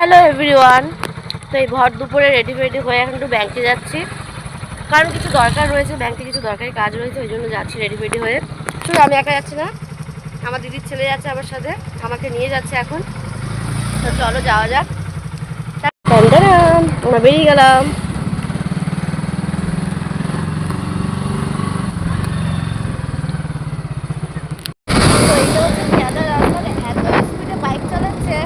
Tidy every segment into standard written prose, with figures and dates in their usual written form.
Hello everyone. তো এই ভর দুপুরে রেডি হয়ে এখন একটু ব্যাংকে যাচ্ছি, কারণ কিছু দরকার রয়েছে, ব্যাংকে কিছু দরকারি কাজ রয়েছে, ওই জন্য যাচ্ছি রেডি হয়ে। শুধু আমি একা যাচ্ছি না, আমার দিদির ছেলে যাচ্ছে আমার সাথে, আমাকে নিয়ে যাচ্ছে এখন। তো চলো যাওয়া যাক। আমরা বেরিয়ে গেলাম। তো এইটা হচ্ছে খেয়াদার রাস্তা, এত স্পিডে বাইক চালাচ্ছে।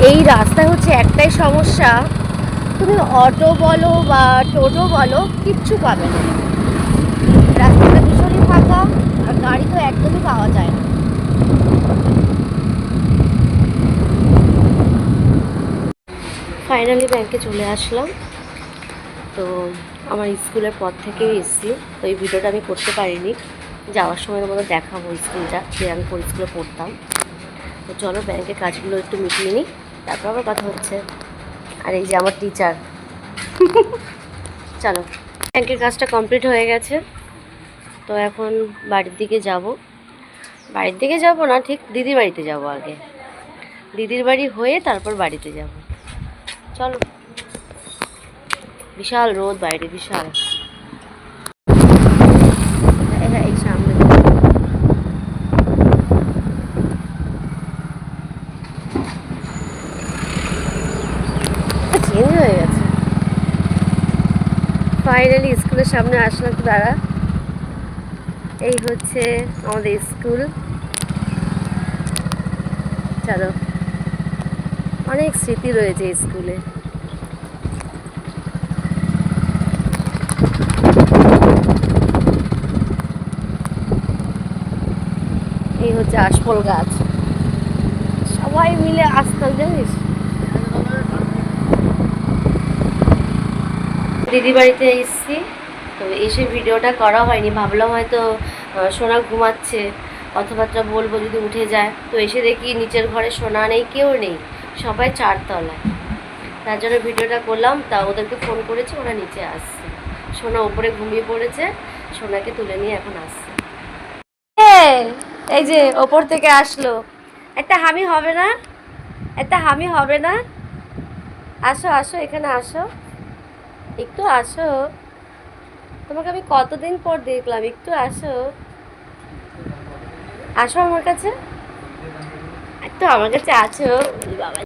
এই রাস্তায় হচ্ছে একটাই সমস্যা, তুমি অটো বলো বা টোটো বলো কিচ্ছু পাবে না, রাস্তাটা ভীষণই ফাঁকা, আর গাড়ি তো একদমই পাওয়া যায় না। ফাইনালি ব্যাংকে চলে আসলাম। তো আমার স্কুলের পর থেকেই এসেছি, তো এই ভিডিওটা আমি করতে পারিনি। যাওয়ার সময় তোমাদের দেখাবো স্কুলটা, যে আমি কোন স্কুলে পড়তাম। তো চলো ব্যাংকের কাজগুলো একটু মিটিয়ে নিই, তারপর আবার কথা হচ্ছে। আর এই যে আমার টিচার। চলো, ব্যাংকের কাজটা কমপ্লিট হয়ে গেছে। তো এখন বাড়ির দিকে যাব না, ঠিক দিদির বাড়িতে যাব আগে। দিদির বাড়ি হয়ে তারপর বাড়িতে যাব। চলো। বিশাল রোদ বাইরে, বিশাল। হ্যাঁ, এই সামনে চেঞ্জ হয়ে গেছে। ফাইনালি স্কুলের সামনে আসলাম, তো দাঁড়া। এই হচ্ছে আমাদের স্কুল। চলো, অনেক স্মৃতি রয়েছে স্কুলে। এই হচ্ছে আশফল গাছ, সবাই মিলে আসতাম জানিস। দিদি বাড়িতে এসেছি, তো এসে ভিডিওটা করা হয়নি, ভাবলাম হয়তো সোনা ঘুমাচ্ছে, কথাবার্তা বলবো যদি উঠে যায়। তো এসে দেখি নিচের ঘরে সোনা নেই, কেউ নেই, সবাই চারতলায়। তার জন্য ভিডিওটা করলাম। তা ওদেরকে ফোন করেছি, ওরা নিচে আসছে। সোনা উপরে ঘুমিয়ে পড়েছে, সোনাকে তুলে নিয়ে এখন আসছে। এই যে ওপর থেকে আসলো, একটা হামি হবে না? একটা হামি হবে না? আসো আসো, এখানে আসো, একটু আসো। তোমাকে আমি কতদিন পর দেখলাম, একটু আসো, আসো আমার কাছে, একটু আমার কাছে আছো। বাবা।